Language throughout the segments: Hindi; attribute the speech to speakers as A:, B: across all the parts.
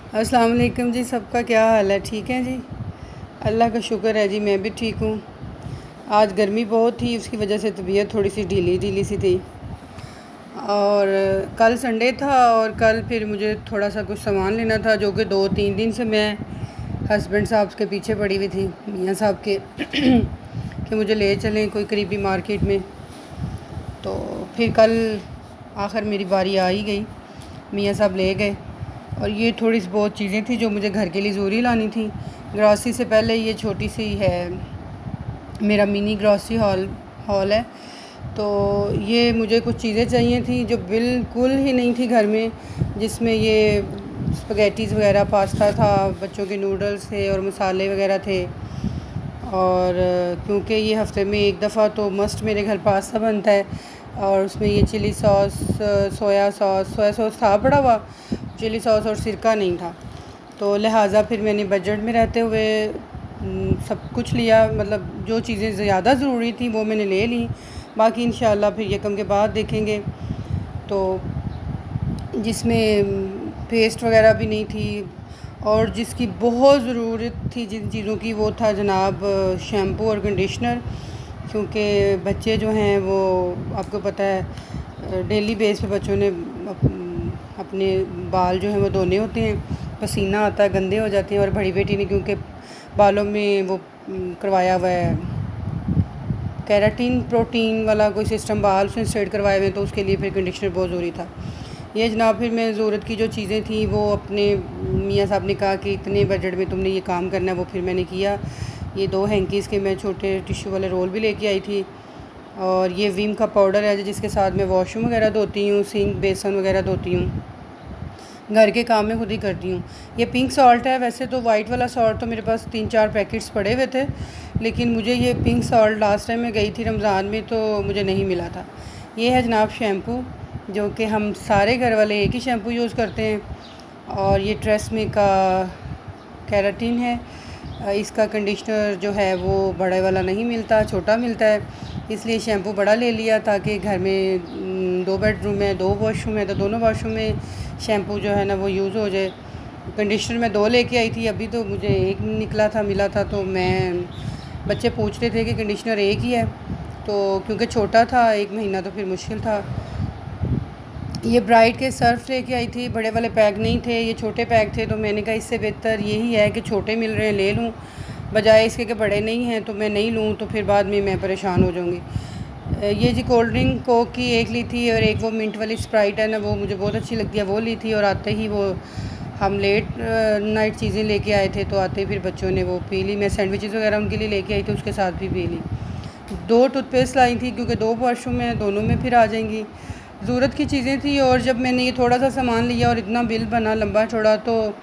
A: अस्सलाम वालेकुम जी। सबका क्या हाल है? ठीक है जी। अल्लाह का शुक्र है जी, मैं भी ठीक हूँ। आज गर्मी बहुत थी, उसकी वजह से तबीयत थोड़ी सी ढीली ढीली सी थी। और कल संडे था और कल फिर मुझे थोड़ा सा कुछ सामान लेना था, जो कि 2-3 दिन से मैं हस्बैंड साहब के पीछे पड़ी हुई थी, मियाँ साहब के कि मुझे ले चलें कोई करीबी मार्केट में। तो फिर कल आखिर मेरी बारी आ ही गई, मियाँ साहब ले गए। और ये थोड़ी सी बहुत चीज़ें थी जो मुझे घर के लिए ज़रूरी लानी थी। ग्रॉसरी से पहले ये छोटी सी है, मेरा मिनी ग्रॉसरी हॉल है। तो ये मुझे कुछ चीज़ें चाहिए थी जो बिल्कुल ही नहीं थी घर में, जिसमें ये स्पगेटीज़ वगैरह, पास्ता था, बच्चों के नूडल्स थे और मसाले वगैरह थे। और क्योंकि ये हफ़्ते में एक दफ़ा तो मस्ट मेरे घर पास्ता बनता है, और उसमें ये चिली सॉस, सोया सॉस था पड़ा हुआ, चिली सॉस और सिरका नहीं था। तो लिहाजा फिर मैंने बजट में रहते हुए सब कुछ लिया, मतलब जो चीज़ें ज़्यादा ज़रूरी थी वो मैंने ले ली, बाकी इंशाल्लाह फिर यकम के बाद देखेंगे। तो जिसमें पेस्ट वगैरह भी नहीं थी, और जिसकी बहुत ज़रूरत थी जिन चीज़ों की, वो था जनाब शैम्पू और कंडीशनर। क्योंकि बच्चे जो हैं वो आपको पता है डेली बेस पे बच्चों ने अपने बाल जो हैं वो धोने होते हैं, पसीना आता है, गंदे हो जाते हैं। और बड़ी बेटी ने क्योंकि बालों में वो करवाया हुआ है केराटिन प्रोटीन वाला कोई सिस्टम, बाल उसने स्ट्रेट करवाए हुए हैं, तो उसके लिए फिर कंडीशनर बहुत ज़रूरी था। ये जनाब फिर मैं ज़रूरत की जो चीज़ें थी वो अपने मियाँ साहब ने कहा कि इतने बजट में तुमने ये काम करना है, वो फिर मैंने किया। ये 2 हैंकीज़ के मैं छोटे टिश्यू वाले रोल भी लेके आई थी। और ये विम का पाउडर है जिसके साथ मैं वॉशरूम वगैरह धोती हूँ, सिंक बेसन वगैरह धोती हूँ, घर के काम में खुद ही करती हूँ। ये पिंक सॉल्ट है, वैसे तो वाइट वाला सॉल्ट तो मेरे पास 3-4 पैकेट्स पड़े हुए थे, लेकिन मुझे ये पिंक सॉल्ट लास्ट टाइम मैं गई थी रमज़ान में तो मुझे नहीं मिला था। ये है जनाब शैम्पू, जो कि हम सारे घर वाले एक ही शैम्पू यूज़ करते हैं। और ये ट्रेसमे का केराटिन है। इसका कंडीशनर जो है वो बड़े वाला नहीं मिलता, छोटा मिलता है, इसलिए शैम्पू बड़ा ले लिया ताकि घर में 2 बेडरूम है, 2 वॉशरूम है, तो दोनों वॉशरूम में शैम्पू जो है ना वो यूज़ हो जाए। कंडीशनर मैं 2 लेके आई थी, अभी तो मुझे एक निकला था, मिला था। तो मैं बच्चे पूछ रहे थे कि कंडीशनर एक ही है, तो क्योंकि छोटा था 1 महीना तो फिर मुश्किल था। ये ब्राइट के सर्फ लेके आई थी, बड़े वाले पैक नहीं थे, ये छोटे पैक थे। तो मैंने कहा इससे बेहतर यही है कि छोटे मिल रहे हैं ले लूँ, बजाय इसके कि बड़े नहीं हैं तो मैं नहीं लूँ, तो फिर बाद में मैं परेशान हो जाऊँगी। ये जी कोल्ड ड्रिंक कोक की एक ली थी, और एक वो मिंट वाली स्प्राइट है ना, वो मुझे बहुत अच्छी लगती है, वो ली थी। और आते ही वो हम लेट नाइट चीज़ें लेके आए थे, तो आते ही फिर बच्चों ने वो पी ली। मैं सैंडविचेस वगैरह उनके लिए लेके आई थी, उसके साथ भी पी ली। 2 टूथपेस्ट लाई थी क्योंकि 2 वॉशरूम है, दोनों में फिर आ जाएंगी। ज़रूरत की चीज़ें थी। और जब मैंने ये थोड़ा सा सामान लिया और इतना बिल बना लंबा चौड़ा, तो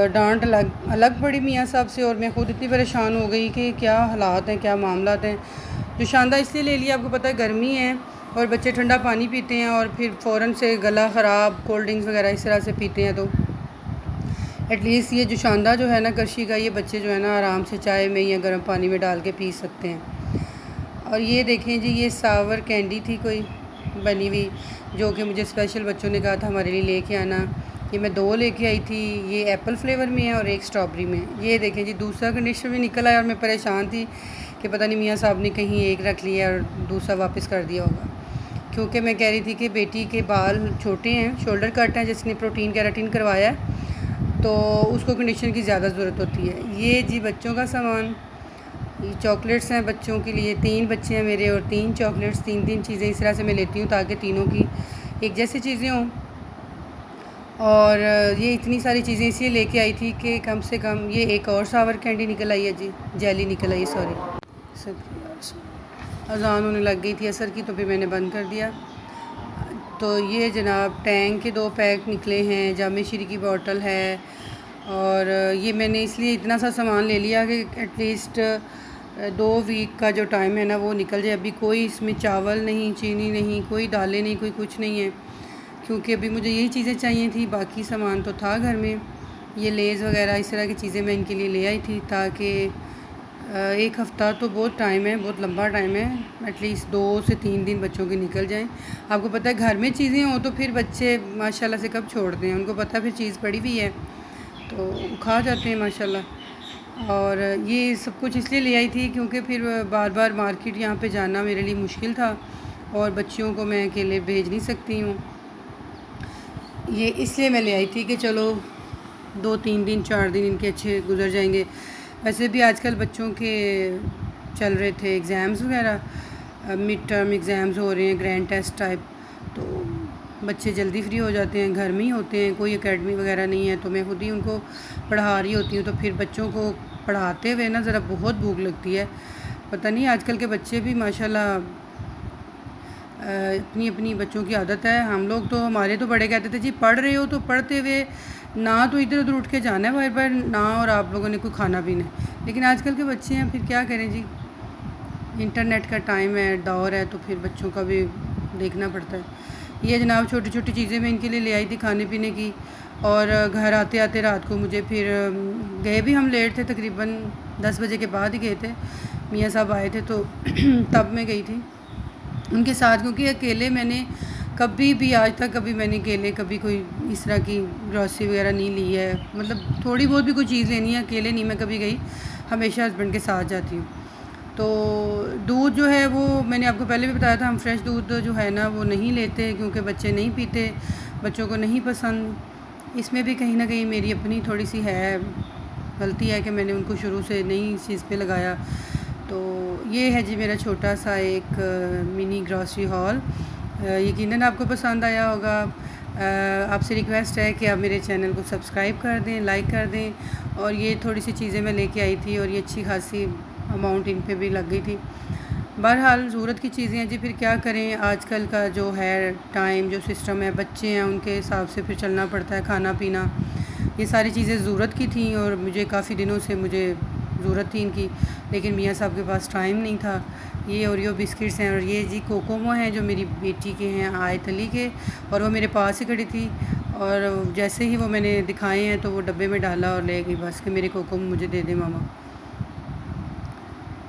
A: डांट अलग पड़ी मियाँ साहब से, और मैं खुद इतनी परेशान हो गई कि क्या हालात हैं, क्या मामलात हैं। जो शानदा इसलिए ले लिया, आपको पता है गर्मी है और बच्चे ठंडा पानी पीते हैं और फिर फ़ौरन से गला ख़राब, कोल्ड ड्रिंक्स वगैरह इस तरह से पीते हैं। तो एटलीस्ट ये जो शानदा जो है ना करशी का, ये बच्चे जो है ना आराम से चाय में या गर्म पानी में डाल के पी सकते हैं। और ये देखें जी, ये सावर कैंडी थी कोई बनी हुई, जो कि मुझे स्पेशल बच्चों ने कहा था हमारे लिए लेके आना। ये मैं 2 लेके आई थी, ये एप्पल फ्लेवर में है और एक स्ट्रॉबेरी में। ये देखें जी, दूसरा कंडीशनर भी निकल आया और मैं परेशान थी कि पता नहीं मियाँ साहब ने कहीं एक रख लिया और दूसरा वापस कर दिया होगा। क्योंकि मैं कह रही थी कि बेटी के बाल छोटे हैं, शोल्डर कट हैं, जिसने प्रोटीन केराटिन करवाया है, तो उसको कंडीशनर की ज़्यादा ज़रूरत होती है। ये जी बच्चों का सामान, ये चॉकलेट्स हैं बच्चों के लिए, 3 बच्चे हैं मेरे, और 3 चॉकलेट्स, 3-3 चीज़ें इस तरह से मैं लेती हूँ ताकि तीनों की एक जैसी चीज़ें हों। और ये इतनी सारी चीज़ें इसलिए लेके आई थी कि कम से कम ये एक और सावर कैंडी निकल आई है जी, जेली निकल आई है, सॉरी। अज़ान होने लग गई थी असर की, तो फिर मैंने बंद कर दिया। तो ये जनाब टैंग के 2 पैक निकले हैं, जामे श्री की बोतल है। और ये मैंने इसलिए इतना सा सामान ले लिया कि एटलीस्ट 2 वीक का जो टाइम है ना वो निकल जाए। अभी कोई इसमें चावल नहीं, चीनी नहीं, कोई दालें नहीं, कोई कुछ नहीं है, क्योंकि अभी मुझे यही चीज़ें चाहिए थी, बाकी सामान तो था घर में। ये लेज़ वगैरह इस तरह की चीज़ें मैं इनके लिए ले आई थी, ताकि 1 हफ़्ता तो बहुत टाइम है, बहुत लंबा टाइम है, एटलीस्ट 2 से 3 दिन बच्चों के निकल जाएं। आपको पता है घर में चीज़ें हों तो फिर बच्चे माशाल्लाह से कब छोड़ते हैं, उनको पता है फिर चीज़ पड़ी हुई है तो खा जाते हैं माशाल्लाह। और ये सब कुछ इसलिए ले आई थी क्योंकि फिर बार बार मार्केट यहाँ पे जाना मेरे लिए मुश्किल था और बच्चियों को मैं अकेले भेज नहीं सकती हूँ। ये इसलिए मैं ले आई थी कि चलो 2-3 दिन 4 दिन इनके अच्छे गुजर जाएंगे। वैसे भी आजकल बच्चों के चल रहे थे एग्ज़ाम्स वगैरह, मिड टर्म एग्ज़ाम्स हो रहे हैं, ग्रैंड टेस्ट टाइप, तो बच्चे जल्दी फ्री हो जाते हैं, घर में ही होते हैं, कोई एकेडमी वगैरह नहीं है, तो मैं खुद ही उनको पढ़ा रही होती हूँ। तो फिर बच्चों को पढ़ाते हुए ना ज़रा बहुत भूख लगती है। पता नहीं आजकल के बच्चे भी माशाल्लाह अपनी अपनी बच्चों की आदत है। हम लोग तो, हमारे तो बड़े कहते थे जी पढ़ रहे हो तो पढ़ते हुए ना तो इधर उधर उठ के जाना है बार बार ना, और आप लोगों ने कोई खाना पीना है। लेकिन आजकल के बच्चे हैं, फिर क्या करें जी, इंटरनेट का टाइम है, दौर है, तो फिर बच्चों का भी देखना पड़ता है। ये जनाब छोटी छोटी चीज़ें मैं इनके लिए ले आई थी खाने पीने की। और घर आते आते रात को मुझे फिर गए भी हम लेट थे, तकरीबन 10 बजे के बाद ही गए थे। मियाँ साहब आए थे तो तब मैं गई थी उनके साथ, क्योंकि अकेले मैंने कभी भी आज तक कभी मैंने अकेले कभी कोई इस तरह की ग्रॉसरी वगैरह नहीं ली है। मतलब थोड़ी बहुत भी कोई चीज़ लेनी है अकेले नहीं मैं कभी गई, हमेशा हस्बैंड के साथ जाती हूँ। तो दूध जो है वो मैंने आपको पहले भी बताया था, हम फ्रेश दूध जो है ना वो नहीं लेते क्योंकि बच्चे नहीं पीते, बच्चों को नहीं पसंद। इसमें भी कहीं ना कहीं मेरी अपनी थोड़ी सी है गलती है कि मैंने उनको शुरू से नहीं इस चीज़ पे लगाया। तो ये है जी मेरा छोटा सा एक मिनी ग्रॉसरी हॉल। यकीनन आपको पसंद आया होगा। आपसे रिक्वेस्ट है कि आप मेरे चैनल को सब्सक्राइब कर दें, लाइक कर दें। और ये थोड़ी सी चीज़ें मैं लेके आई थी और ये अच्छी खासी अमाउंट इन पे भी लग गई थी। बहरहाल ज़रूरत की चीज़ें हैं जी, फिर क्या करें, आजकल का जो है टाइम जो सिस्टम है, बच्चे हैं उनके हिसाब से फिर चलना पड़ता है, खाना पीना, ये सारी चीज़ें ज़रूरत की थी और मुझे काफ़ी दिनों से मुझे ज़रूरत थी इनकी, लेकिन मियाँ साहब के पास टाइम नहीं था। ये ओरियो बिस्किट्स हैं और ये जी कोकोमो हैं जो मेरी बेटी के हैं आयत अली के, और वो मेरे पास ही खड़ी थी और जैसे ही वो मैंने दिखाए हैं तो वो डब्बे में डाला और ले गई बस कि मेरे कोकोमो मुझे दे दे मामा।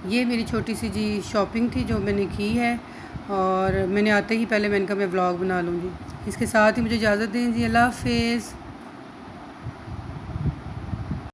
A: ये मेरी छोटी सी जी शॉपिंग थी जो मैंने की है, और मैंने आते ही पहले मैंने कहा मैं व्लॉग बना लूँगी। इसके साथ ही मुझे इजाज़त दें जी, अल्लाह हाफ़िज़।